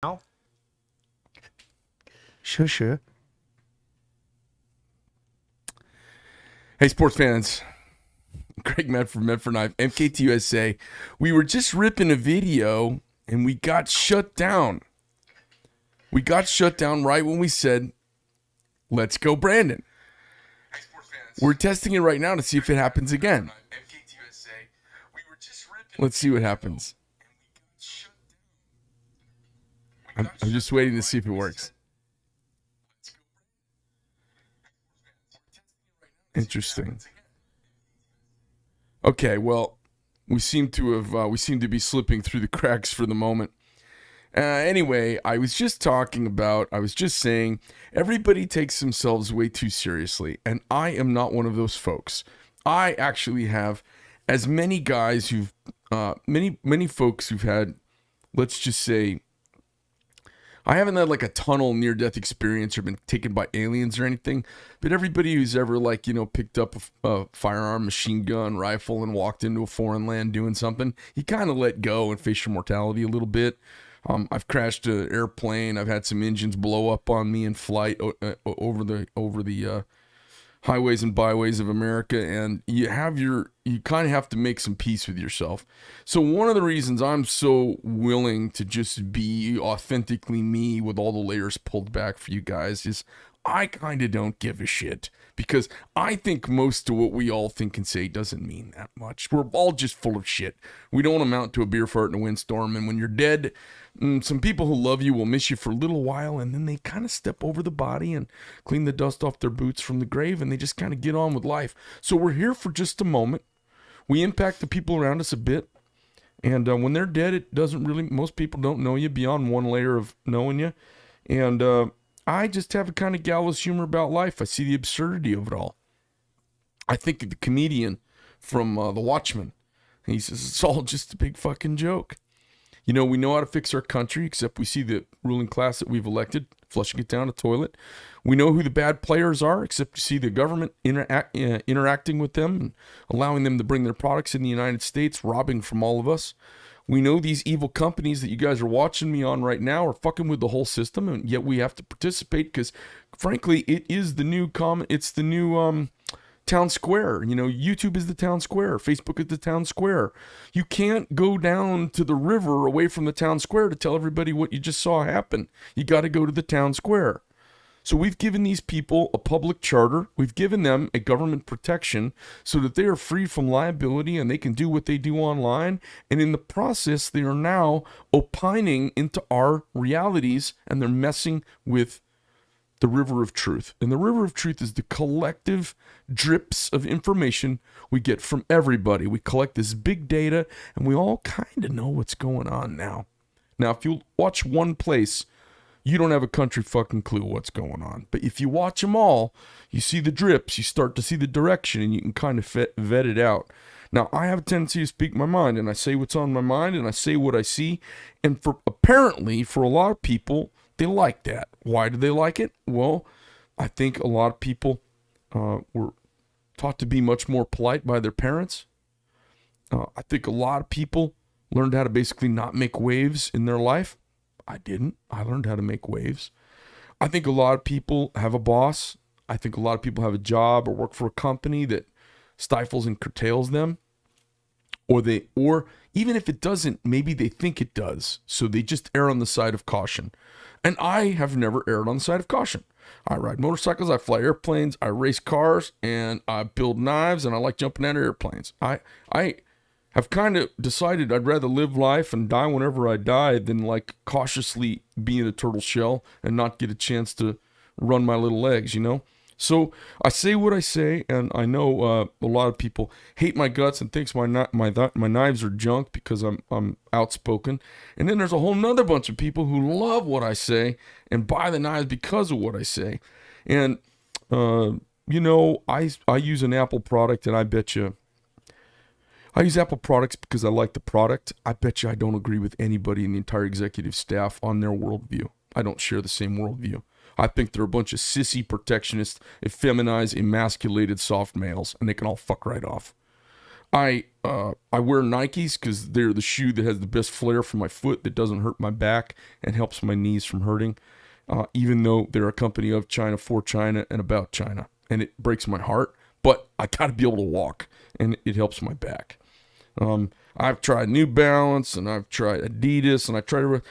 now. Sure. Hey, sports fans. Craig Medford Knife, MKT USA. We were just ripping a video and we got shut down. We got shut down right when we said, let's go, Brandon. We're testing it right now to see if it happens again. Let's see what happens. I'm just waiting to see if it works. Interesting. Okay, well, we seem to be slipping through the cracks for the moment. Anyway, I was just saying, everybody takes themselves way too seriously, and I am not one of those folks. I actually have as many guys many folks who've had, let's just say, I haven't had like a tunnel near-death experience or been taken by aliens or anything, but everybody who's ever picked up a firearm, machine gun, rifle, and walked into a foreign land doing something, you kind of let go and face your mortality a little bit. I've crashed an airplane. I've had some engines blow up on me in flight over the highways and byways of America, and you kind of have to make some peace with yourself. So one of the reasons I'm so willing to just be authentically me with all the layers pulled back for you guys is I kind of don't give a shit, because I think most of what we all think and say doesn't mean that much. We're all just full of shit. We don't amount to a beer fart in a windstorm, and when you're dead, some people who love you will miss you for a little while, and then they kind of step over the body and clean the dust off their boots from the grave, and they just kind of get on with life. So we're here for just a moment. We impact the people around us a bit, and when they're dead, it doesn't really, most people don't know you beyond one layer of knowing you, and I just have a kind of gallows humor about life. I see the absurdity of it all. I think of the comedian from The Watchmen. He says, it's all just a big fucking joke. You know, we know how to fix our country, except we see the ruling class that we've elected flushing it down a toilet. We know who the bad players are, except you see the government interacting with them and allowing them to bring their products in the United States, robbing from all of us. We know these evil companies that you guys are watching me on right now are fucking with the whole system, and yet we have to participate because, frankly, it is the new town square. You know, YouTube is the town square. Facebook is the town square. You can't go down to the river away from the town square to tell everybody what you just saw happen. You got to go to the town square. So we've given these people a public charter. We've given them a government protection so that they are free from liability and they can do what they do online. And in the process, they are now opining into our realities, and they're messing with the river of truth. And the river of truth is the collective drips of information we get from everybody. We collect this big data, and we all kind of know what's going on now. Now, if you watch one place, you don't have a country fucking clue what's going on. But if you watch them all, you see the drips, you start to see the direction, and you can kind of vet it out. Now, I have a tendency to speak my mind, and I say what's on my mind, and I say what I see. And apparently, for a lot of people, they like that. Why do they like it? Well, I think a lot of people were taught to be much more polite by their parents. I think a lot of people learned how to basically not make waves in their life. I didn't. I learned how to make waves. I think a lot of people have a boss. I think a lot of people have a job or work for a company that stifles and curtails them. Or even if it doesn't, maybe they think it does. So they just err on the side of caution. And I have never erred on the side of caution. I ride motorcycles, I fly airplanes, I race cars, and I build knives, and I like jumping out of airplanes. I have kind of decided I'd rather live life and die whenever I die than like cautiously be in a turtle shell and not get a chance to run my little legs, you know? So I say what I say, and I know a lot of people hate my guts and thinks my knives are junk because I'm outspoken. And then there's a whole nother bunch of people who love what I say and buy the knives because of what I say. And you know, I use an Apple product, and I bet you I use Apple products because I like the product. I bet you I don't agree with anybody in the entire executive staff on their worldview. I don't share the same worldview. I think they're a bunch of sissy, protectionist, effeminized, emasculated, soft males, and they can all fuck right off. I wear Nikes because they're the shoe that has the best flare for my foot, that doesn't hurt my back and helps my knees from hurting. Even though they're a company of China, for China, and about China, and it breaks my heart. But I got to be able to walk, and it helps my back. I've tried New Balance, and I've tried Adidas, and I try to.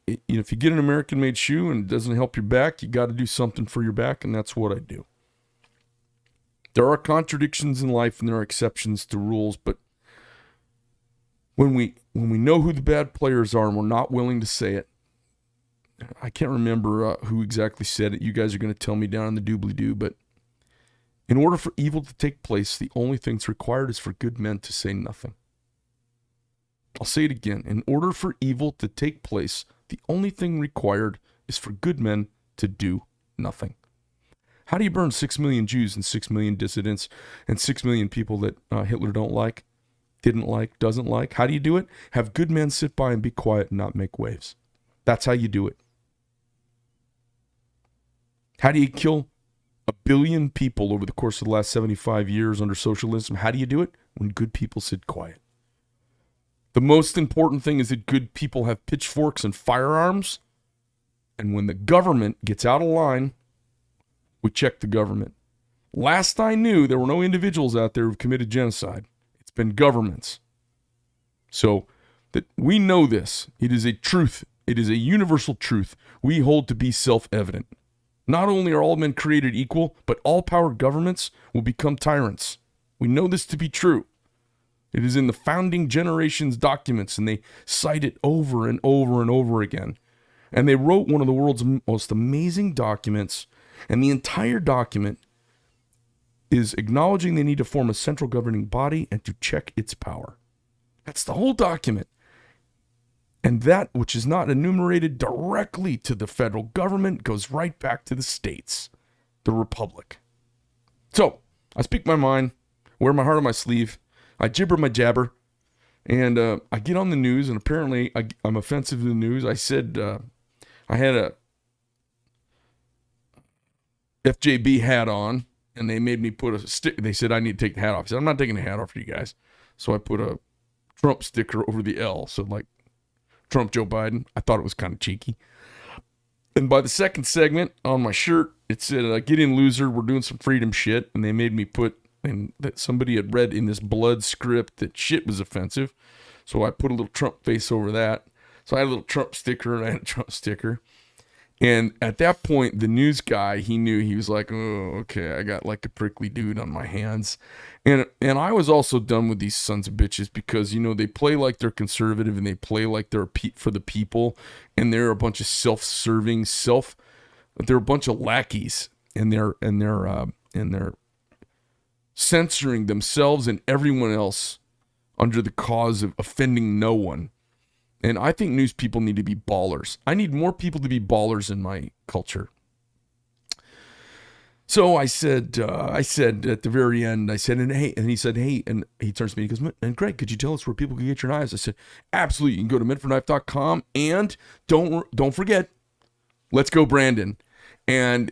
If you get an American-made shoe and it doesn't help your back, you got to do something for your back, and that's what I do. There are contradictions in life, and there are exceptions to rules, but when we know who the bad players are, and we're not willing to say it, I can't remember who exactly said it. You guys are going to tell me down in the doobly-doo, but in order for evil to take place, the only thing that's required is for good men to say nothing. I'll say it again. In order for evil to take place, the only thing required is for good men to do nothing. How do you burn 6 million Jews and 6 million dissidents and 6 million people that Hitler don't like, didn't like, doesn't like? How do you do it? Have good men sit by and be quiet and not make waves. That's how you do it. How do you kill 1 billion people over the course of the last 75 years under socialism? How do you do it? When good people sit quiet. The most important thing is that good people have pitchforks and firearms. And when the government gets out of line, we check the government. Last I knew, there were no individuals out there who've committed genocide. It's been governments. So that we know this. It is a truth. It is a universal truth we hold to be self-evident. Not only are all men created equal, but all power governments will become tyrants. We know this to be true. It is in the founding generations' documents, and they cite it over and over and over again. And they wrote one of the world's most amazing documents, and the entire document is acknowledging they need to form a central governing body and to check its power. That's the whole document. And that which is not enumerated directly to the federal government goes right back to the states, the republic. So, I speak my mind, wear my heart on my sleeve, I gibber my jabber, and I get on the news, and apparently I'm offensive to the news. I said I had a FJB hat on, and they made me put a stick. They said I need to take the hat off. I said, I'm not taking the hat off for you guys. So I put a Trump sticker over the L, so like Trump, Joe Biden. I thought it was kind of cheeky. And by the second segment on my shirt, it said, get in, loser, we're doing some freedom shit. And they made me put, and that somebody had read in this blood script that shit was offensive. So I put a little Trump face over that. So I had a little Trump sticker, and I had a Trump sticker. And at that point, the news guy, he knew. He was like, oh, okay, I got like a prickly dude on my hands. And I was also done with these sons of bitches because, you know, they play like they're conservative and they play like they're for the people. And they're a bunch of self-serving, they're a bunch of lackeys. And they're censoring themselves and everyone else under the cause of offending no one. And I think news people need to be ballers. I need more people to be ballers in my culture. So I said at the very end, I said, and he said, hey, and he turns to me, he goes, and Greg, could you tell us where people can get your knives? I said, absolutely. You can go to medforknife.com, and don't forget, let's go, Brandon. And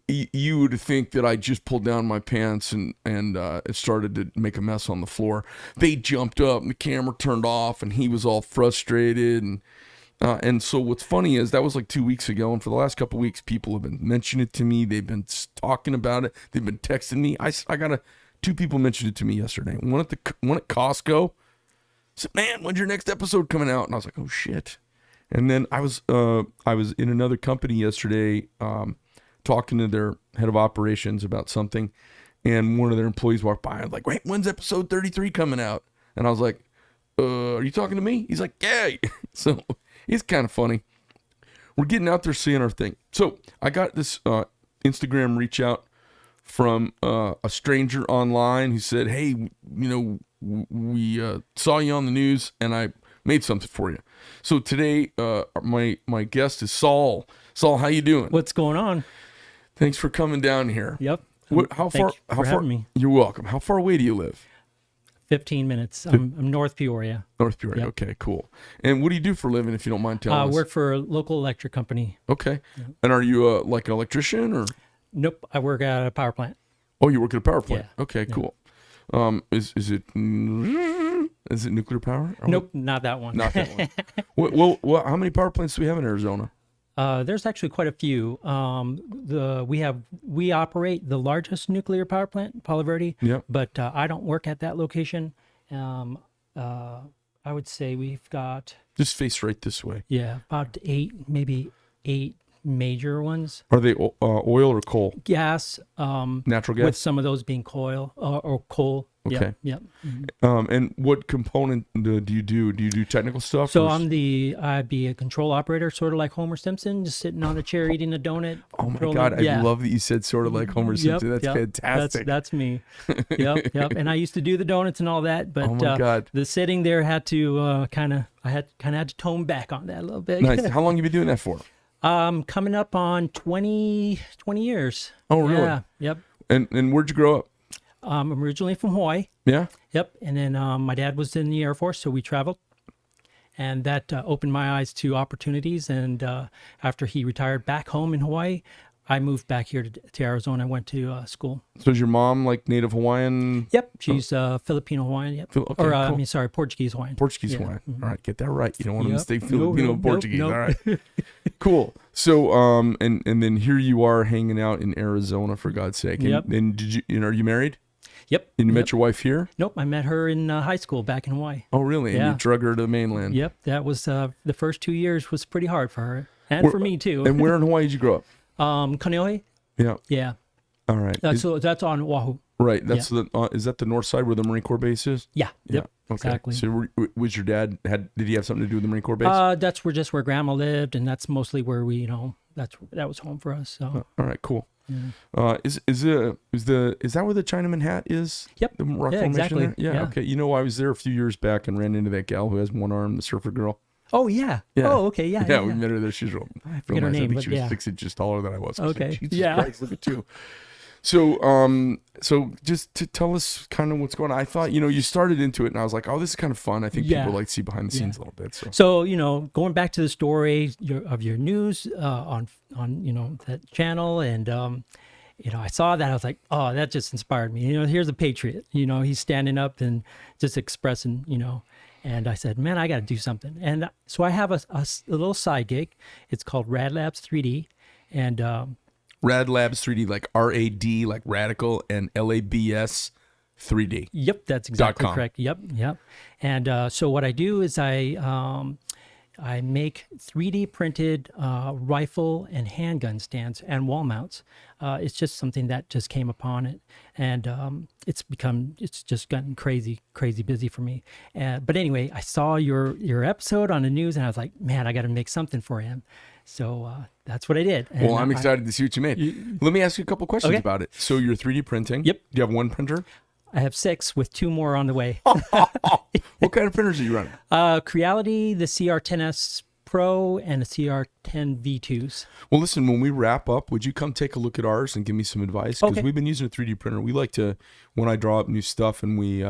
you would think that I just pulled down my pants and it started to make a mess on the floor. They jumped up and the camera turned off and he was all frustrated. And so what's funny is that was like 2 weeks ago. And for the last couple of weeks, people have been mentioning it to me. They've been talking about it. They've been texting me. I got two people mentioned it to me yesterday. One at Costco said, man, when's your next episode coming out? And I was like, oh shit. And then I was in another company yesterday, talking to their head of operations about something, and one of their employees walked by and was like, wait, when's episode 33 coming out? And I was like, are you talking to me? He's like, yeah. So it's kind of funny. We're getting out there saying our thing. So I got this Instagram reach out from a stranger online who said, hey, you know, we saw you on the news and I made something for you. So today my guest is Saul. Saul, how you doing? What's going on? Thanks for coming down here. Yep. How far? Having me. You're welcome. How far away do you live? 15 minutes. I'm North Peoria. North Peoria. Yep. Okay, cool. And what do you do for a living, if you don't mind telling us? I work for a local electric company. Okay. Yep. And are you like an electrician or? Nope. I work at a power plant. Oh, you work at a power plant. Yeah. Okay, cool. Is it nuclear power? Or Nope, not that one. Not that one. Well, how many power plants do we have in Arizona? There's actually quite a few. We operate the largest nuclear power plant, Palo Verde. Yep. But I don't work at that location. I would say we've got Just face right this way. about maybe eight major ones. Are they oil or coal? Gas, Natural gas? with some of those being coal or coal. Okay. Yep. Mhm. And what component do you do? Do you do technical stuff? So or- I'd be a control operator, sort of like Homer Simpson, just sitting on a chair eating a donut. Oh my controlling- God, I yeah. love that you said sort of like Homer Simpson. That's fantastic. That's me. Yep. And I used to do the donuts and all that, but Oh my God. the sitting there had to I had to tone back on that a little bit. Nice. How long have you been doing that for? Coming up on 20 years. Oh, really? Yeah. Yep. And where'd you grow up? I'm originally from Hawaii. Yeah. Yep. And then my dad was in the Air Force, so we traveled. And that opened my eyes to opportunities. And after he retired back home in Hawaii, I moved back here to Arizona. I went to school. So is your mom like native Hawaiian? Yep. She's Filipino Hawaiian. Yep. Okay, or, cool. I mean, sorry, Portuguese Hawaiian. Portuguese Yeah. Hawaiian. All right, get that right. You don't want to Yep. mistake No, Filipino and nope, Portuguese. nope. All right. Cool. So and then here you are hanging out in Arizona, for God's sake. And, Yep. and did you are you married? Yep. And you Yep. met your wife here? Nope. I met her in high school back in Hawaii. Oh, really? And Yeah. you drug her to the mainland? Yep. That was the first 2 years was pretty hard for her and for me too. And where in Hawaii did you grow up? Kaneohe. Yeah. Yeah. All right. That's on Oahu. Right. That's is that the north side where the Marine Corps base is? Yeah. Yep. Okay. Exactly. So was your dad did he have something to do with the Marine Corps base? That's where Grandma lived, and that's mostly where we, that was home for us. So. All right. Cool. Is that where the Chinaman hat is? Yep. The rock Yeah, formation exactly. there? Yeah. Yeah. Okay. You know, I was there a few years back and ran into that gal who has one arm, the surfer girl. Oh yeah. Yeah. Oh okay. Yeah. Yeah, we met her there. She's real, I real forget her nice. I name, think but she was yeah. 6 inches taller than I was. I was like, Okay. Jesus Yeah. Christ, look at you. So, so just to tell us kind of what's going on. I thought, you started into it, and I was like, oh, this is kind of fun. I think Yeah. people like to see behind the scenes a little bit. So, So going back to the story of your news on that channel, and I saw that, I was like, oh, that just inspired me. Here's a patriot. He's standing up and just expressing. And I said, man, I got to do something. And so I have a little side gig. It's called Rad Labs 3D, and Rad Labs 3D, like RAD, like radical, and LABS 3D. Yep, that's exactly .com. correct. Yep. And so what I do is I make 3D printed rifle and handgun stands and wall mounts. It's just something that just came upon it, and it's just gotten crazy busy for me. But anyway, I saw your episode on the news, and I was like, man, I got to make something for him. So that's what I did. And Well, I'm excited to see what you made. Let me ask you a couple questions Okay. about it. So you're 3D printing. Yep. Do you have one printer? I have 6 with 2 more on the way. What kind of printers are you running? Creality, the CR10S Pro, and the CR10 V2s. Well, listen, when we wrap up, would you come take a look at ours and give me some advice? Because Okay. we've been using a 3D printer. We like to, when I draw up new stuff and we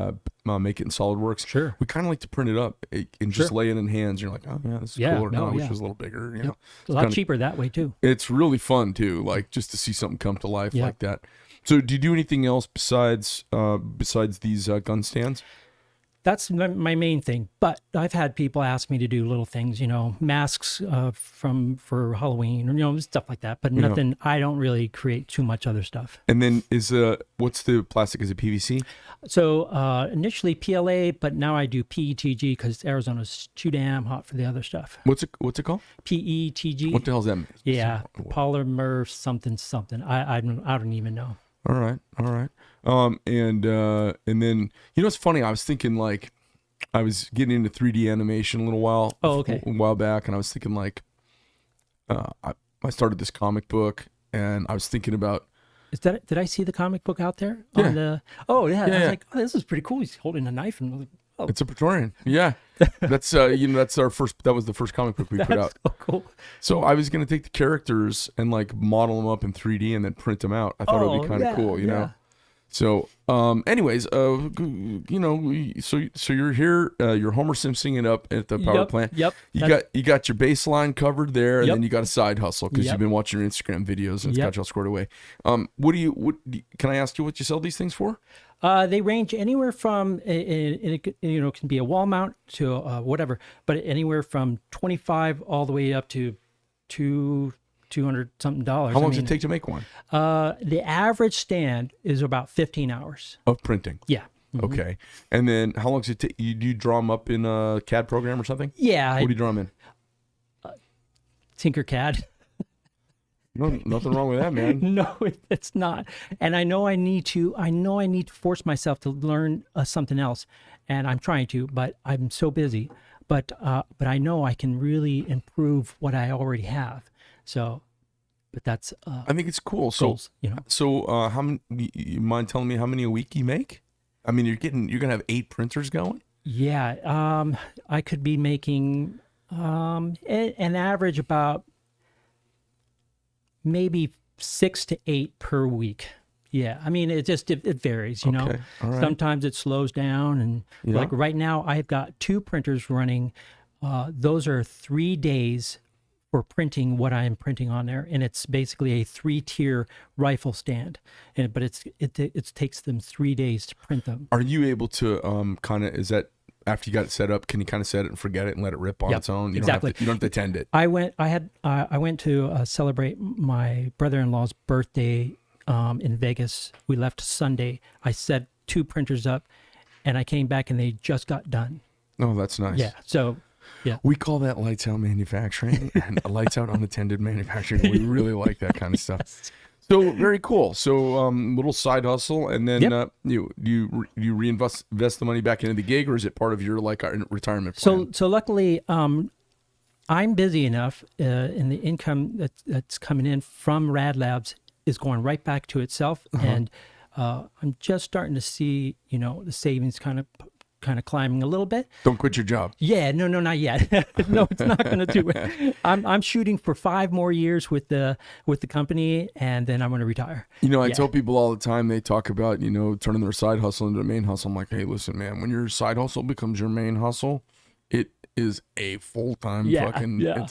make it in SolidWorks, Sure. we kind of like to print it up and just Sure. lay it in hands. You're like, oh, yeah, this is Yeah, cool. Or no, I wish yeah. it was a little bigger. You Yep. know, It's a lot kinda- cheaper that way too. It's really fun, too, like just to see something come to life Yeah. like that. So do you do anything else besides these gun stands? That's my main thing. But I've had people ask me to do little things, masks for Halloween, or stuff like that. But nothing. I don't really create too much other stuff. And then what's the plastic? Is it PVC? So initially PLA, but now I do PETG because Arizona's too damn hot for the other stuff. What's it called? PETG. What the hell's that mean? Yeah, polymer something. I don't even know. All right. And then it's funny. I was thinking like, I was getting into 3D animation a while back, and I was thinking like, I started this comic book, and I was thinking about. Did I see the comic book out there? Yeah. On the, oh yeah. I was Yeah. like, oh, this is pretty cool. He's holding a knife, and I was like, oh, It's a Praetorian. Yeah, that's that's our first. That was the first comic book we put out. so cool. So I was gonna take the characters and like model them up in 3D and then print them out. I thought it would be kind of cool, you know. So, anyways, so you're here, you're Homer Simpsoning it up at the power plant. Yep. You got your baseline covered there, and Yep. then you got a side hustle because Yep. you've been watching your Instagram videos and it's Yep. got you all squared away. Can I ask you what you sell these things for? They range anywhere from it can be a wall mount to whatever, but anywhere from 25 all the way up to 200 something dollars. How long does it take to make one? The average stand is about 15 hours. Of printing. Yeah. Okay. And then how long does it take? You do you draw them up in a CAD program or something? Yeah. What do you draw them in? Tinkercad. No, nothing wrong with that, man. No, it's not. And I know I need to. I know I need to force myself to learn something else, and I'm trying to, but I'm so busy. But I know I can really improve what I already have. So, but that's I think it's cool. goals, So how many? You mind telling me how many a week you make? I mean, you're gonna have 8 printers going. Yeah. I could be making an average about maybe 6 to 8 per week. Yeah, I mean, it varies, Okay, all right. Sometimes it slows down, and Yeah. like right now, I've got 2 printers running. Those are 3 days for printing what I'm printing on there, and it's basically a 3-tier rifle stand. But it takes them 3 days to print them. Are you able to kind of, is that after you got it set up, can you kind of set it and forget it and let it rip on Yep, its own? You exactly. Don't have to tend it. I went to celebrate my brother-in-law's birthday in Vegas. We left Sunday. I set 2 printers up, and I came back and they just got done. Oh, that's nice. Yeah. So, yeah. We call that lights out manufacturing and lights out unattended manufacturing. We really like that kind of stuff. So very cool. So little side hustle, and then Yep. you reinvest the money back into the gig, or is it part of your retirement So plan? luckily, I'm busy enough, and the income that's coming in from Rad Labs is going right back to itself, and I'm just starting to see the savings kind of climbing a little bit. Don't quit your job. Yeah, no, not yet. No, it's not going to do it. I'm shooting for 5 more years with the company, and then I'm going to retire. I Yeah. tell people all the time, they talk about, turning their side hustle into a main hustle. I'm like, hey, listen, man, when your side hustle becomes your main hustle, it is a full-time Yeah, fucking, yeah.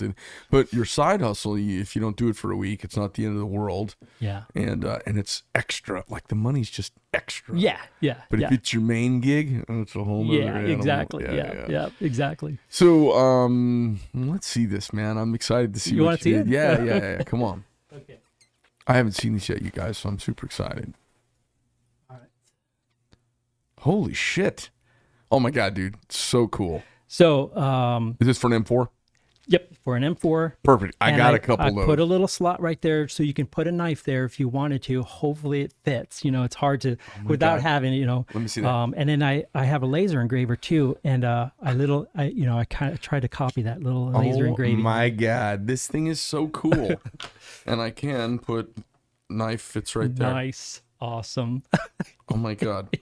But your side hustle, if you don't do it for a week, it's not the end of the world. Yeah. And it's extra. Like the money's just extra. Yeah. Yeah. But yeah. if it's your main gig, it's a whole nother Yeah, animal. exactly. Yeah, exactly. So, let's see this, man. I'm excited to see You what wanna see did. it? Yeah. Come on. Okay. I haven't seen this yet, you guys, so I'm super excited. All right. Holy shit. Oh my God, dude. So cool. So, Is this for an M4? yep, for an M4. Perfect. I And got a couple I of those. put a little slot right there so you can put a knife there if you wanted to. Hopefully it fits. It's hard to without God. having, Let me see that. and then I have a laser engraver too, and I kind of try to copy that little laser Oh engraving. my God. This thing is so cool. And I can put knife fits right there. Nice. Awesome. Oh my God.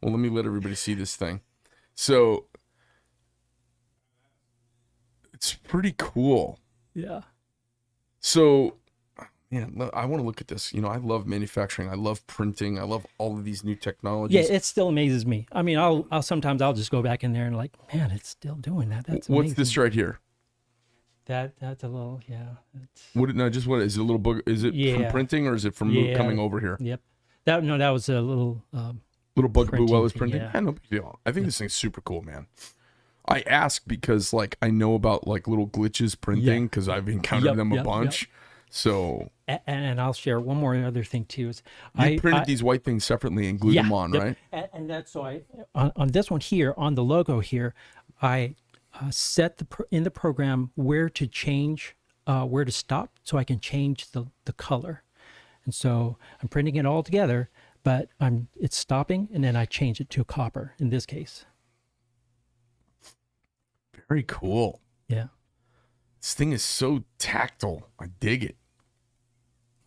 Well, let me let everybody see this thing. So it's pretty cool. Yeah. So, man, I want to look at this. I love manufacturing. I love printing. I love all of these new technologies. Yeah, it still amazes me. I mean, I'll sometimes just go back in there and like, man, it's still doing that. That's What's amazing. this right here? That's a little, yeah. What is it a little book? Is it from Yeah. printing, or is it from Yeah. coming over here? Yep. That was a little. Little bugaboo Printing while I was thing, printing. yeah. No big deal. I think this thing's super cool, man. I ask because I know about little glitches printing because I've encountered Yep, them a yep, bunch. So And I'll share one more other thing too. Is you printed these white things separately and glued them on, yep. right? And that's so on this one here, on the logo here, I set in the program where to change, where to stop, so I can change the color. And so I'm printing it all together, but it's stopping, and then I change it to copper in this case. Very cool. Yeah. This thing is so tactile. I dig it.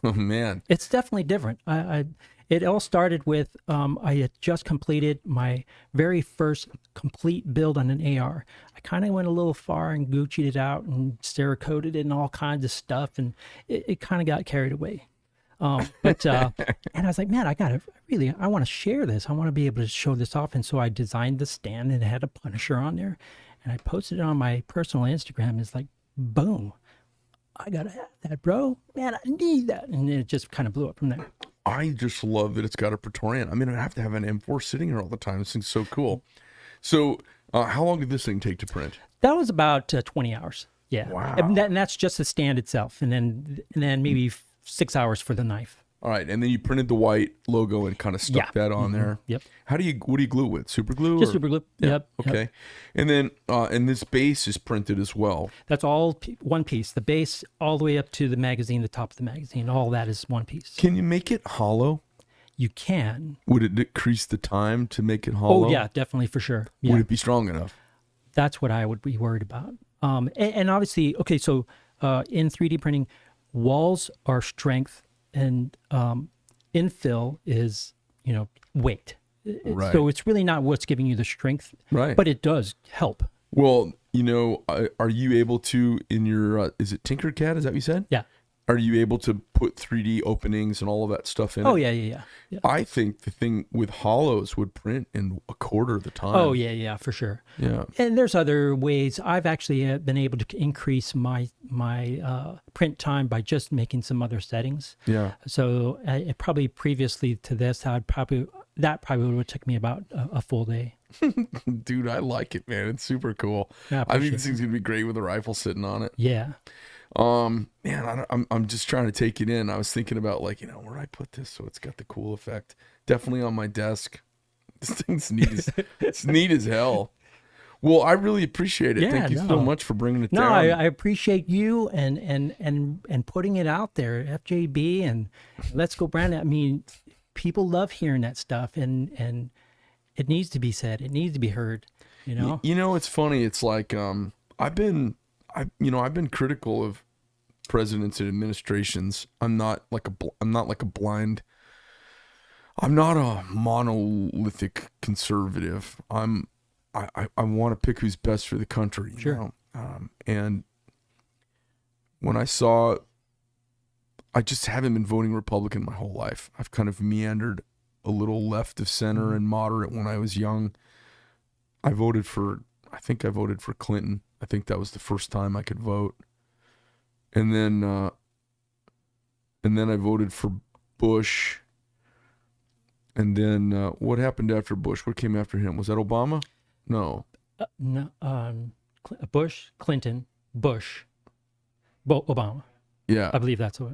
Oh man. It's definitely different. It all started with I had just completed my very first complete build on an AR. I kind of went a little far and Gucci'd it out and Cerakoted it and all kinds of stuff, and it kind of got carried away. But and I was like, man, I want to share this. I want to be able to show this off. And so I designed the stand, and it had a Punisher on there, and I posted it on my personal Instagram. It's like, boom, I gotta have that, bro. Man, I need that, and it just kind of blew up from there. I just love that it's got a Praetorian. I mean, I have to have an M4 sitting here all the time. This thing's so cool. So, how long did this thing take to print? That was about 20 hours. Yeah. Wow. And that's just the stand itself. And then maybe 6 hours for the knife. All right, and then you printed the white logo and kind of stuck that on there. Yep. What do you glue it with? Super glue? Just or? super glue. Yep. Okay. Yep. And then, and this base is printed as well. That's all one piece. The base all the way up to the magazine, the top of the magazine. All that is one piece. Can you make it hollow? You can. Would it decrease the time to make it hollow? Oh, yeah, definitely for sure. Yeah. Would it be strong enough? That's what I would be worried about. And obviously, okay, so in 3D printing, walls are strength and infill is, weight. Right. So it's really not what's giving you the strength, Right. but it does help. Well, are you able to, in your, is it Tinkercad? Is that what you said? Yeah. Are you able to put 3D openings and all of that stuff in Oh, it? yeah. I think the thing with hollows would print in a quarter of the time. Oh, yeah, for sure. Yeah. And there's other ways. I've actually been able to increase my print time by just making some other settings. Yeah. So it probably previously to this, that probably would have took me about a full day. Dude, I like it, man. It's super cool. Yeah, I think this thing's gonna be great with a rifle sitting on it. Yeah. Man, I'm just trying to take it in. I was thinking about where do I put this so it's got the cool effect. Definitely on my desk. This thing's neat. It's neat as hell. Well, I really appreciate it. Yeah, Thank you so much for bringing it No, down. I appreciate you and putting it out there, FJB and Let's Go Brand. I mean, people love hearing that stuff, and it needs to be said. It needs to be heard. It's funny. It's like I've been critical of presidents and administrations. I'm not like a monolithic conservative. I want to pick who's best for the country. Sure. And when I just haven't been voting Republican my whole life. I've kind of meandered a little left of center and moderate when I was young. I think I voted for Clinton. I think that was the first time I could vote. And then I voted for Bush. And then what happened after Bush? What came after him? Was that Obama? No. No. Bush, Clinton, Bush, Obama. Yeah. I believe that's what.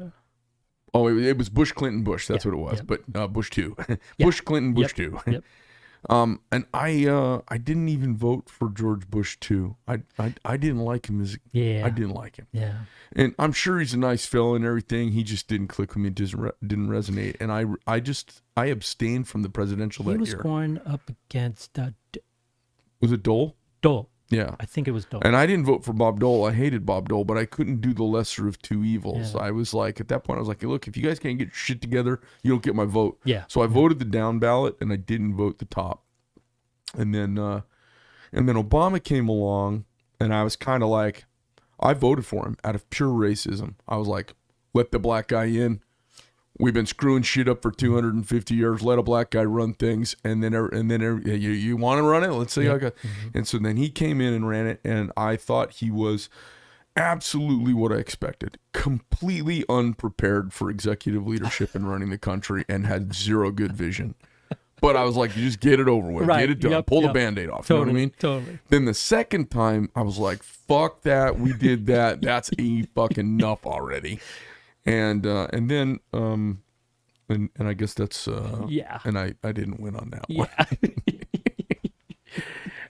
Oh, it was Bush, Clinton, Bush. That's what it was. Yep. But Bush 2. Bush, Clinton, Bush 2. Yep. And I didn't even vote for George Bush 2. I didn't like him I didn't like him. Yeah. And I'm sure he's a nice fellow and everything. He just didn't click with me. Didn't resonate. And I abstained from the presidential that year. He was going up against Was it Dole? Dole. Yeah. I think it was Dole. And I didn't vote for Bob Dole. I hated Bob Dole, but I couldn't do the lesser of two evils. Yeah. I was like, at that point, I was like, look, if you guys can't get your shit together, you don't get my vote. Yeah. So I voted the down ballot, and I didn't vote the top. And then Obama came along, and I was kind of like, I voted for him out of pure racism. I was like, let the black guy in. We've been screwing shit up for 250 years. Let a black guy run things, and then you want to run it? Let's see. Yeah. And so then he came in and ran it, and I thought he was absolutely what I expected. Completely unprepared for executive leadership and running the country, and had zero good vision. But I was like, you just get it over with. Right. Get it done. Yep. Pull the Yep. Band-Aid off. Totally. You know what I mean? Totally. Then the second time, I was like, fuck that. We did that. That's fucking enough already. And then I guess that's Yeah. And I didn't win on that Yeah. one.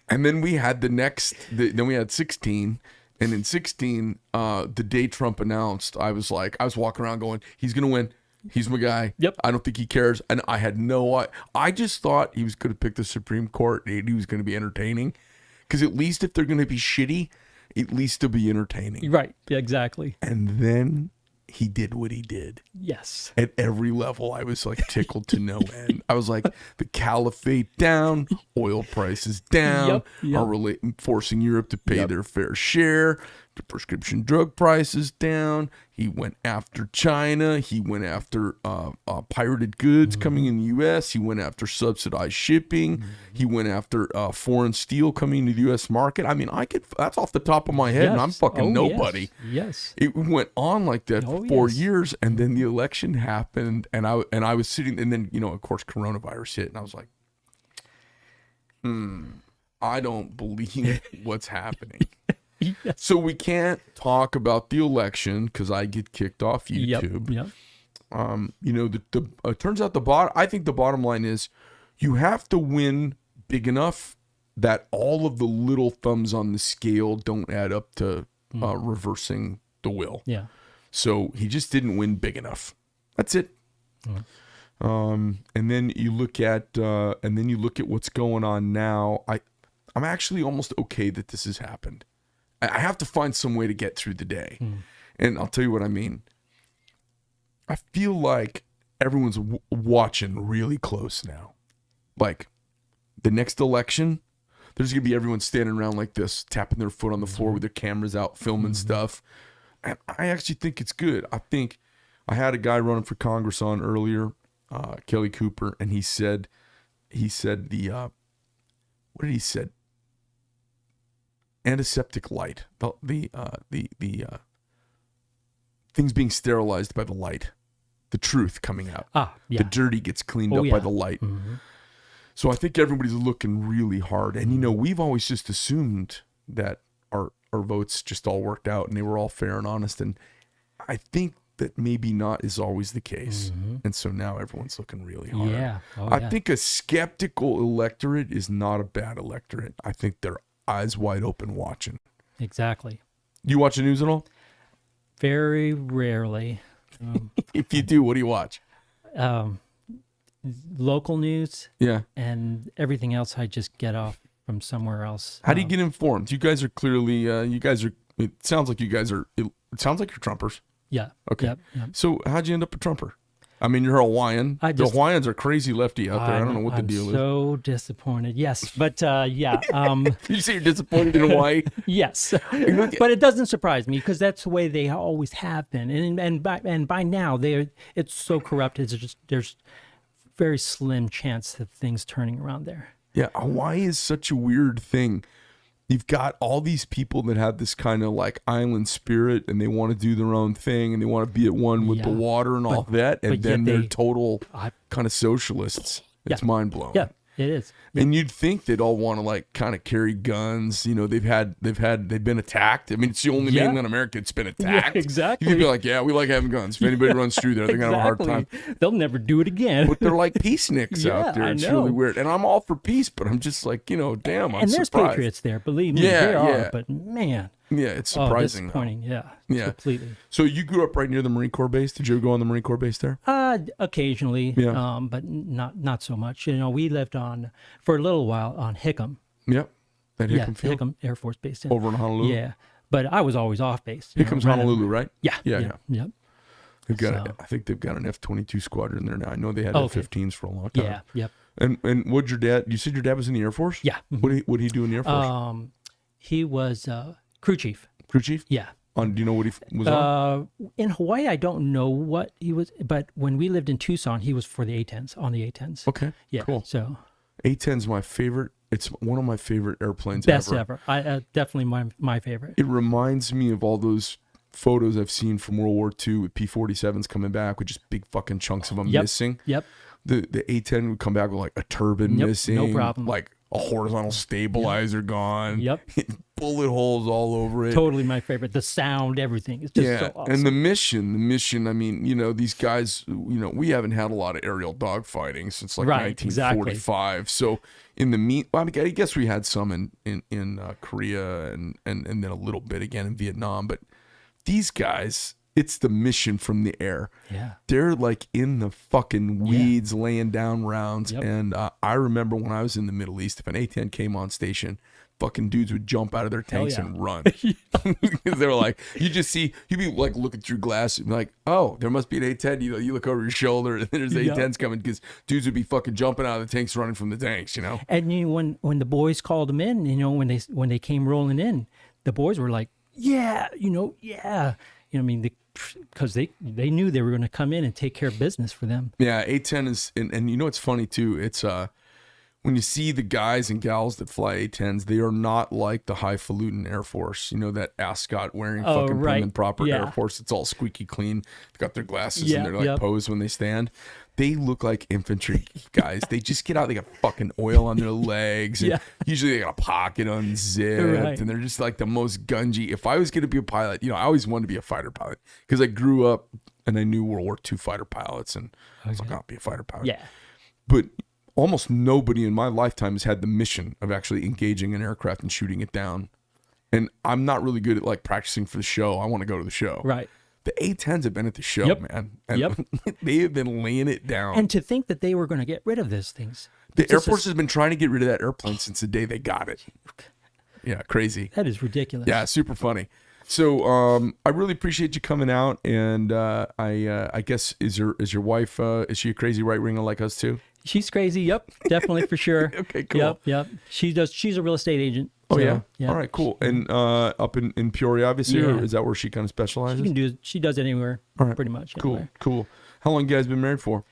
And then we had then we had 16, and in 16 the day Trump announced, I was walking around going, he's gonna win, he's my guy. Yep. I don't think he cares. And I had I just thought he was gonna pick the Supreme Court, and he was gonna be entertaining, because at least if they're gonna be shitty, at least they'll be entertaining. Right. Yeah, exactly. And then he did what he did. Yes. At every level, I was like tickled to no end. I was like, the caliphate down, oil prices down, Yep. forcing Europe to pay their fair share, the prescription drug prices down. He went after China. He went after pirated goods coming in the U.S. He went after subsidized shipping. He went after foreign steel coming into the U.S. market. I mean, that's off the top of my head, and I'm fucking nobody. Yes. It went on like that for 4 years, and then the election happened, and I was sitting, and then, of course, coronavirus hit, and I was like, I don't believe what's happening. Yes. So we can't talk about the election because I get kicked off YouTube. Yep. It turns out I think the bottom line is you have to win big enough that all of the little thumbs on the scale don't add up to reversing the will. Yeah. So he just didn't win big enough. That's it. And then you look at what's going on now. I'm actually almost okay that this has happened. I have to find some way to get through the day. And I'll tell you what I mean. I feel like everyone's watching really close now. Like the next election, there's going to be everyone standing around like this, tapping their foot on the floor with their cameras out, filming stuff. And I actually think it's good. I think I had a guy running for Congress on earlier, Kelly Cooper, and he said what did he say? Antiseptic light, the things being sterilized by the light, the truth coming out. The dirty gets cleaned up by the light. So I think everybody's looking really hard, and we've always just assumed that our votes just all worked out and they were all fair and honest, and I think that maybe not is always the case. And so now everyone's looking really hard. Yeah. I think a skeptical electorate is not a bad electorate. I think they're eyes wide open watching. Exactly. You watch the news at all? Very rarely. If you do, what do you watch? Local news. Yeah. And everything else I just get off from somewhere else. How do you get informed? You guys are clearly, it sounds like you're Trumpers. Yeah. Okay. Yep. So how'd you end up a Trumper? I mean, you're Hawaiian. The Hawaiians are crazy lefty out there. I don't know what the deal is. I'm so disappointed. Yes, but yeah. Did you say you're disappointed in Hawaii? Yes, but it doesn't surprise me because that's the way they always have been, and by now it's so corrupt. There's very slim chance of things turning around there. Yeah, Hawaii is such a weird thing. You've got all these people that have this kind of like island spirit, and they want to do their own thing, and they want to be at one with the water and all that, and then they're total kind of socialists. It's mind blowing. Yeah, it is. And you'd think they'd all want to like kind of carry guns. They've been attacked. I mean, it's the only mainland America that's been attacked. Yeah, exactly. You'd be like, yeah, we like having guns. If anybody runs through there, they're gonna have a hard time. They'll never do it again. But they're like peaceniks out there. It's really weird. And I'm all for peace, but I'm just like, damn, I'm surprised. And there's patriots there, believe me. There are, but man. Yeah, it's surprising. Disappointing. Yeah, completely. So you grew up right near the Marine Corps base. Did you ever go on the Marine Corps base there? Occasionally, but not so much. We lived for a little while on Hickam. Yep, that Hickam field? Hickam Air Force Base. Over in Honolulu? Yeah, but I was always off base. Hickam's Honolulu, right? Yeah. Yep. I think they've got an F-22 squadron there now. I know they had F-15s for a long time. Yeah, yep. And what'd your dad, you said your dad was in the Air Force? Yeah. What'd he do in the Air Force? He was crew chief. Crew chief? Yeah. Do you know what he was on? In Hawaii, I don't know what he was, but when we lived in Tucson, he was for the A-10s, on the A-10s. Okay, yeah, cool. So A-10's my favorite. It's one of my favorite airplanes Best ever. Definitely my favorite. It reminds me of all those photos I've seen from World War II with P-47s coming back with just big fucking chunks of them missing. Yep. The A-10 would come back with like a turbine missing. No problem. Like a horizontal stabilizer gone. Yep. Bullet holes all over it. Totally my favorite. The sound, everything. It's just so awesome. And the mission, I mean, these guys, we haven't had a lot of aerial dogfighting since like 1945. Exactly. So in the I guess we had some in Korea and then a little bit again in Vietnam. But these guys, it's the mission from the air. Yeah. They're like in the fucking weeds laying down rounds. Yep. And I remember when I was in the Middle East, if an A-10 came on station, fucking dudes would jump out of their tanks and run. Because they were like, you'd be like looking through glass and be like, oh, there must be an A-10. You look over your shoulder and there's A-10s coming because dudes would be fucking jumping out of the tanks, running from the tanks, And when the boys called them in, when they came rolling in, the boys were like, yeah, yeah. I mean, because they knew they were going to come in and take care of business for them. Yeah, A-10 is, and it's funny too. It's when you see the guys and gals that fly A-10s, they are not like the highfalutin Air Force. That ascot wearing fucking prim and proper Air Force. It's all squeaky clean. They've got their glasses and they're like pose when they stand. They look like infantry guys. They just get out. They got fucking oil on their legs. And usually they got a pocket unzipped. And they're just like the most gungy. If I was going to be a pilot, I always wanted to be a fighter pilot because I grew up and I knew World War II fighter pilots. And I was like, I'll be a fighter pilot. Yeah. But almost nobody in my lifetime has had the mission of actually engaging an aircraft and shooting it down. And I'm not really good at like practicing for the show. I want to go to the show. Right. The A-10s have been at the show, man. And they have been laying it down. And to think that they were going to get rid of those things. The Air Force has been trying to get rid of that airplane since the day they got it. Yeah, crazy. That is ridiculous. Yeah, super funny. So I really appreciate you coming out. And I guess, is your wife, is she a crazy right-winger like us too? She's crazy. Yep, definitely for sure. Okay, cool. Yep. She's a real estate agent. Oh, so, yeah? All right, cool. And up in Peoria, obviously, or is that where she kind of specializes? She does it anywhere, pretty much. Anywhere. Cool. How long you guys been married for?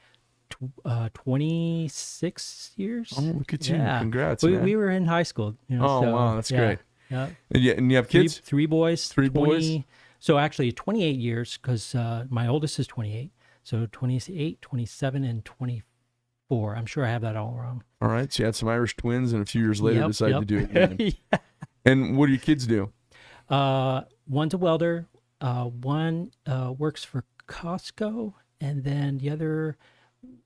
26 years. Oh, look at you. Yeah. Congrats, we, man. We were in high school. Wow, that's great. Yeah. And you have kids? Three boys. 3 boys? So actually 28 years because my oldest is 28. So 28, 27, and 24. I'm sure I have that all wrong. All right. So you had some Irish twins and a few years later decided to do it again. Yeah. And what do your kids do? One's a welder. One works for Costco, and then the other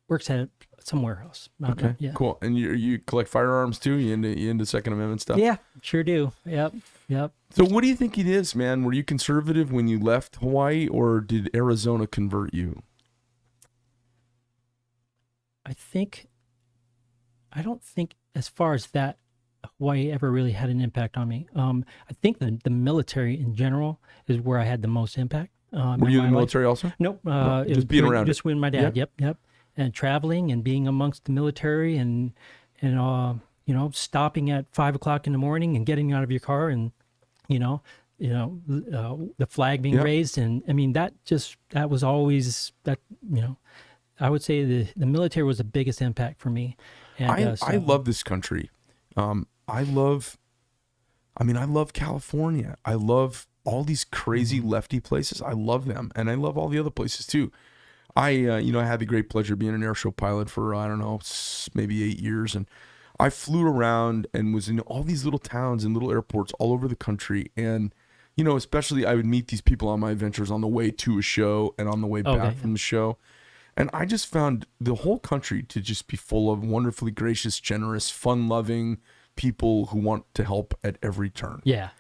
works at some warehouse. Okay, cool. And you collect firearms too? You into Second Amendment stuff? Yeah, sure do. Yep. So what do you think it is, man? Were you conservative when you left Hawaii, or did Arizona convert you? I don't think as far as that, Hawaii ever really had an impact on me. I think the military in general is where I had the most impact. Were you in the military also? Nope. No, just being around just with my dad. Yep. And traveling and being amongst the military and stopping at 5 o'clock in the morning and getting out of your car and, the flag being raised. And I mean, that was always that, I would say the military was the biggest impact for me. And, I love this country. I love California. I love all these crazy lefty places. I love them. And I love all the other places too. I had the great pleasure of being an air show pilot for, I don't know, maybe 8 years. And I flew around and was in all these little towns and little airports all over the country. And, especially I would meet these people on my adventures on the way to a show and on the way back from the show. And I just found the whole country to just be full of wonderfully gracious, generous, fun-loving people who want to help at every turn. Yeah.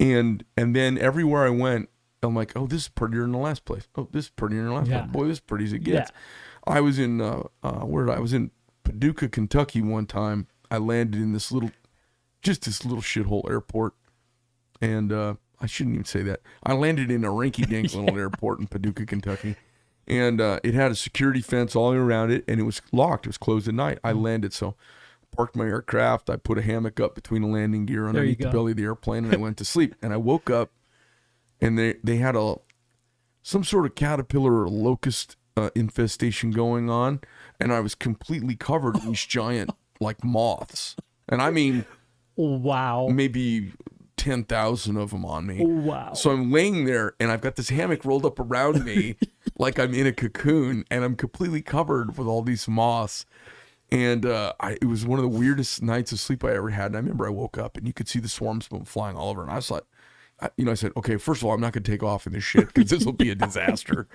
And then everywhere I went, I'm like, oh, this is prettier than the last place. Oh, this is prettier than the last place. Boy, this is pretty as it gets. Yeah. I was in I was in Paducah, Kentucky one time. I landed in this little shithole airport, and I shouldn't even say that. I landed in a rinky-dink little airport in Paducah, Kentucky. And it had a security fence all around it, and it was locked. It was closed at night. I landed, so parked my aircraft. I put a hammock up between the landing gear underneath the belly of the airplane, and I went to sleep. And I woke up, and they had some sort of caterpillar or locust infestation going on, and I was completely covered in these giant like moths. And I mean, wow, maybe 10,000 of them on me. Wow. So I'm laying there and I've got this hammock rolled up around me like I'm in a cocoon, and I'm completely covered with all these moths. And it was one of the weirdest nights of sleep I ever had. And I remember I woke up and you could see the swarms flying all over. And I was like, I said, okay, first of all, I'm not going to take off in this shit because this will be a disaster.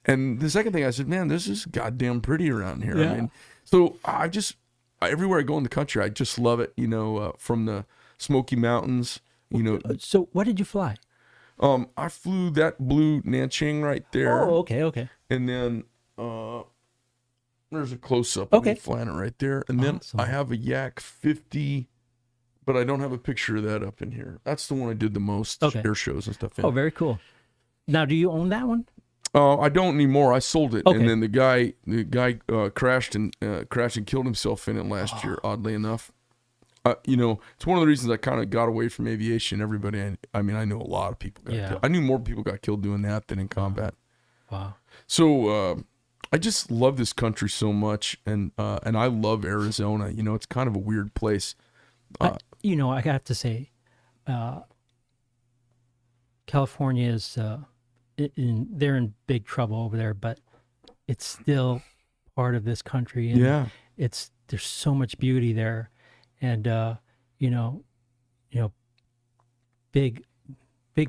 And the second thing I said, man, this is goddamn pretty around here. Yeah. I mean, so everywhere I go in the country, I just love it, from the Smoky Mountains, So what did you fly? I flew that blue Nanching right there. Oh, okay. And then there's a close-up of me flying it right there. And then I have a Yak 50, but I don't have a picture of that up in here. That's the one I did the most air shows and stuff in. Oh, very cool. Now, do you own that one? I don't anymore. I sold it, Okay. and then the guy crashed and killed himself in it last year. Oddly enough, it's one of the reasons I kind of got away from aviation. Everybody, I mean, I knew a lot of people got Yeah. killed. I knew more people got killed doing that than in combat. Wow. So I just love this country so much, and I love Arizona. It's kind of a weird place. I have to say, California is they're in big trouble over there, but it's still part of this country, and Yeah. there's so much beauty there, and big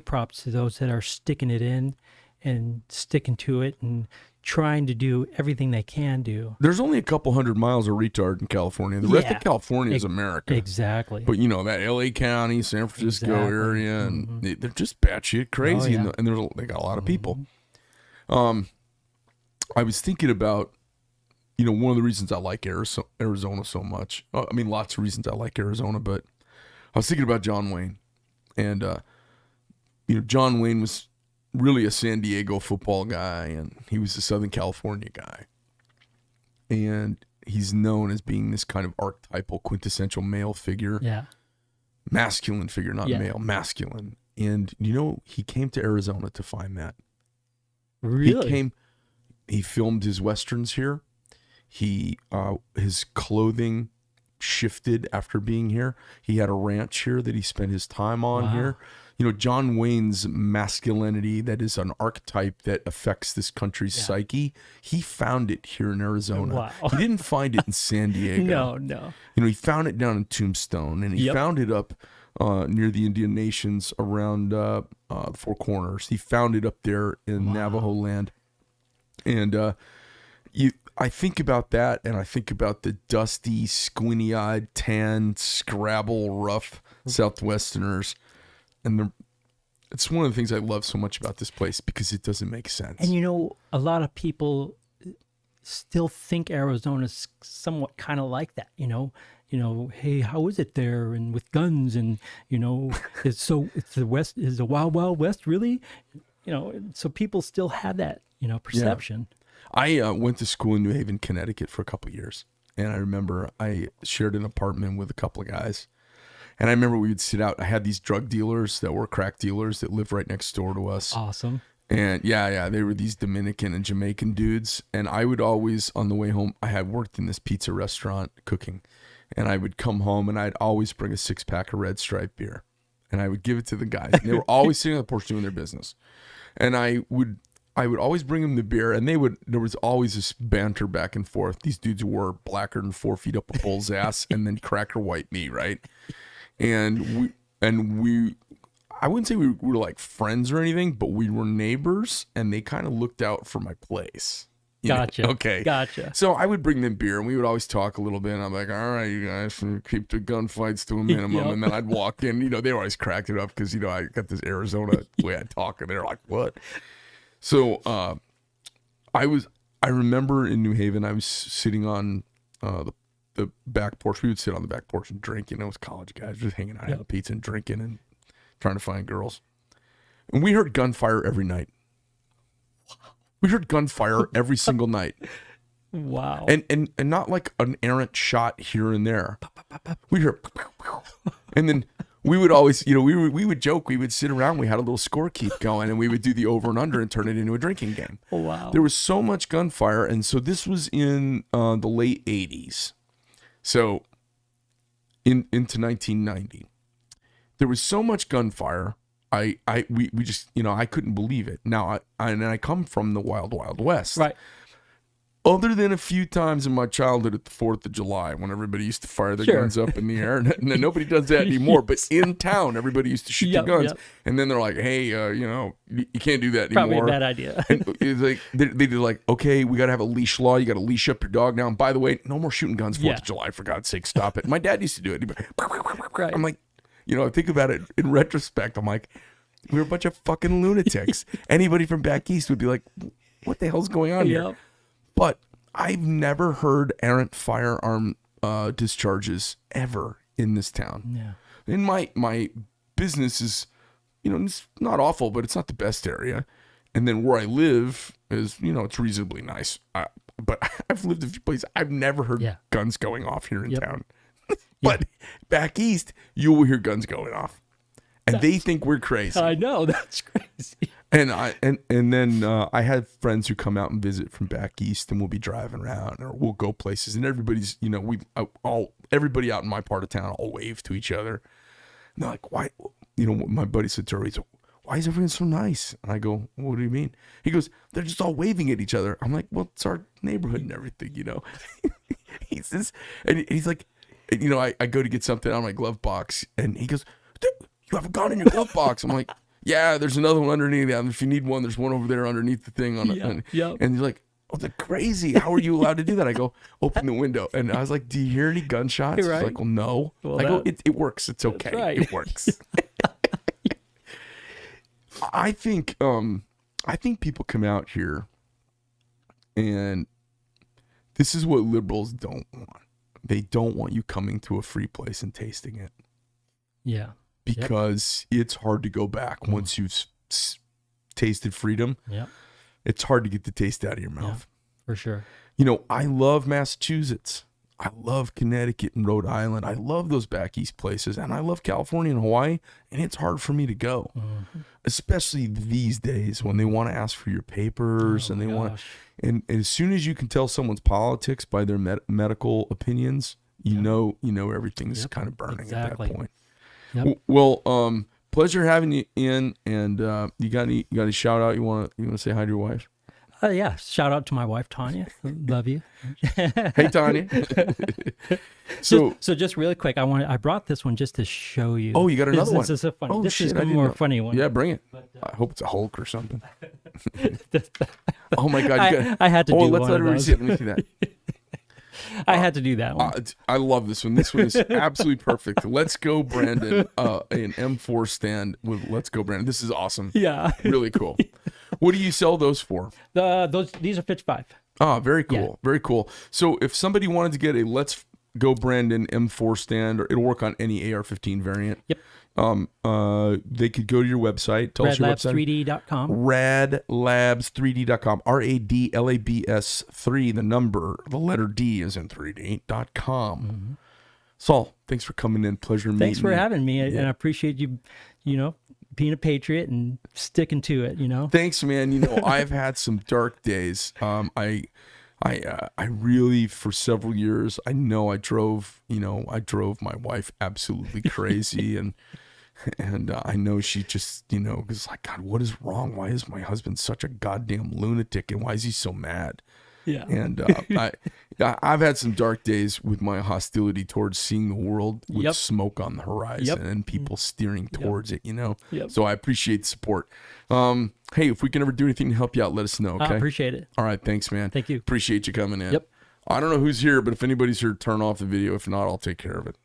props to those that are sticking it in and sticking to it and trying to do everything they can do. There's only a couple 100 miles of retard in California. The rest Yeah. of California is America. Exactly. But that LA County, San Francisco Exactly. area, and they're just batshit crazy, Oh, yeah. and they got a lot of people. I was thinking about, one of the reasons I like Arizona so much. I mean, lots of reasons I like Arizona, but I was thinking about John Wayne, and John Wayne was really a San Diego football guy, and he was a Southern California guy, and he's known as being this kind of archetypal, quintessential male figure. Yeah. Masculine figure, not Yeah. male, masculine. And he came to Arizona to find that. Really? He filmed his westerns here. His clothing shifted after being here. He had a ranch here that he spent his time on Wow. here. John Wayne's masculinity, that is an archetype that affects this country's psyche. He found it here in Arizona. Wow. He didn't find it in San Diego. No. He found it down in Tombstone, and he Yep. found it up near the Indian Nations around the Four Corners. He found it up there in Navajo land. And I think about that, and I think about the dusty, squinty-eyed, tan, scrabble, rough Southwesterners. And it's one of the things I love so much about this place, because it doesn't make sense. And a lot of people still think Arizona's somewhat kind of like that, hey, how is it there? And with guns, and it's the West, is the Wild Wild West, really? So people still have that, perception. I went to school in New Haven, Connecticut for a couple of years, and I remember I shared an apartment with a couple of guys. And I remember we would sit out. I had these drug dealers that were crack dealers that lived right next door to us. Awesome. And they were these Dominican and Jamaican dudes. And I would always, on the way home, I had worked in this pizza restaurant cooking. And I would come home and I'd always bring a 6-pack of Red Stripe beer. And I would give it to the guys. And they were always sitting on the porch doing their business. And I would always bring them the beer, and there was always this banter back and forth. These dudes were blacker than 4 feet up a bull's ass, and then cracker white meat, right? And we, I wouldn't say we were like friends or anything, but we were neighbors, and they kind of looked out for my place. Gotcha. Okay. Gotcha. So I would bring them beer, and we would always talk a little bit. And I'm like, all right, you guys, keep the gunfights to a minimum. Yep. And then I'd walk in. They always cracked it up because, I got this Arizona way I talk, and they're like, what? So I remember in New Haven, I was sitting on the back porch. We would sit on the back porch and drink. It was college guys just hanging out, having pizza and drinking and trying to find girls. And we heard gunfire every night. We heard gunfire every single night. Wow. And not like an errant shot here and there. We heard, and then we would always, we would joke. We would sit around. We had a little score keep going, and we would do the over and under and turn it into a drinking game. Oh, wow. There was so much gunfire, and so this was in the late 80s. So into 1990, there was so much gunfire. We just, I couldn't believe it. Now I come from the Wild Wild West, Right. Other than a few times in my childhood at the 4th of July, when everybody used to fire their Sure. guns up in the air, and nobody does that anymore. But in town, everybody used to shoot their guns, and then they're like, "Hey, you can't do that Probably anymore." a bad idea. And it's like they did like, "Okay, we got to have a leash law. You got to leash up your dog now. And by the way, no more shooting guns 4th of July. For God's sake, stop it." My dad used to do it. He'd be like, Right. I'm like, I think about it in retrospect. I'm like, we were a bunch of fucking lunatics. Anybody from back east would be like, "What the hell's going on here?" Yep. But I've never heard errant firearm discharges ever in this town. Yeah. And my business is, it's not awful, but it's not the best area. And then where I live is, it's reasonably nice. But I've lived a few places. I've never heard guns going off here in town. But back east, you will hear guns going off, and they think we're crazy. I know, that's crazy. And then I had friends who come out and visit from back east, and we'll be driving around, or we'll go places, and everybody's, everybody out in my part of town all wave to each other. And they're like, why? My buddy said to her, he's like, why is everyone so nice? And I go, what do you mean? He goes, they're just all waving at each other. I'm like, well, it's our neighborhood and everything, He says, and he's like, I go to get something out of my glove box, and he goes, you have a gun in your glove box. I'm like, yeah, there's another one underneath that. If you need one, there's one over there underneath the thing. And he's like, oh, they're crazy. How are you allowed to do that? I go, open the window. And I was like, do you hear any gunshots? He's like, well, no. Well, I go, it works. It's okay. Right. It works. I think people come out here, and this is what liberals don't want. They don't want you coming to a free place and tasting it. Yeah. Because it's hard to go back once you've tasted freedom. Yeah. It's hard to get the taste out of your mouth. Yeah, for sure. I love Massachusetts. I love Connecticut and Rhode Island. I love those back east places, and I love California and Hawaii, and it's hard for me to go. Especially these days when they want to ask for your papers and they want, and as soon as you can tell someone's politics by their medical opinions, you know everything's kind of burning at that point. Yep. Well, pleasure having you in, and you got any shout out you want to say hi to your wife? Yeah, shout out to my wife Tanya. Love you. Hey Tanya. So just really quick, I brought this one just to show you. Oh, you got another one. This is a funny. Oh, this shit, is a more funny one. Yeah, bring it. But, I hope it's a Hulk or something. Oh my God! I had to. Let's let everybody see it. Let me see that. I had to do that one. I love this one. This one is absolutely perfect. Let's go, Brandon. An M4 stand with Let's Go, Brandon. This is awesome. Yeah, really cool. What do you sell those for? These are Fitch 5. Ah, very cool. Yeah. Very cool. So if somebody wanted to get a Let's Go, Brandon M4 stand, or it'll work on any AR-15 variant. Yep. They could go to your website. Tell us your website. Radlabs3D.com. Radlabs3D.com. RADLABS 3, the letter D is in 3D.com. Mm-hmm. Saul, thanks for coming in. Pleasure meeting you. Thanks for having me. And I appreciate you, being a patriot and sticking to it, Thanks, man. I've had some dark days. I really, for several years, I drove my wife absolutely crazy, and I know she just, was like, God, what is wrong? Why is my husband such a goddamn lunatic, and why is he so mad? Yeah. And I've had some dark days with my hostility towards seeing the world with smoke on the horizon and people steering towards it, Yep. So I appreciate the support. Hey, if we can ever do anything to help you out, let us know, okay? I appreciate it. All right, thanks, man. Thank you. Appreciate you coming in. Yep. I don't know who's here, but if anybody's here, turn off the video. If not, I'll take care of it.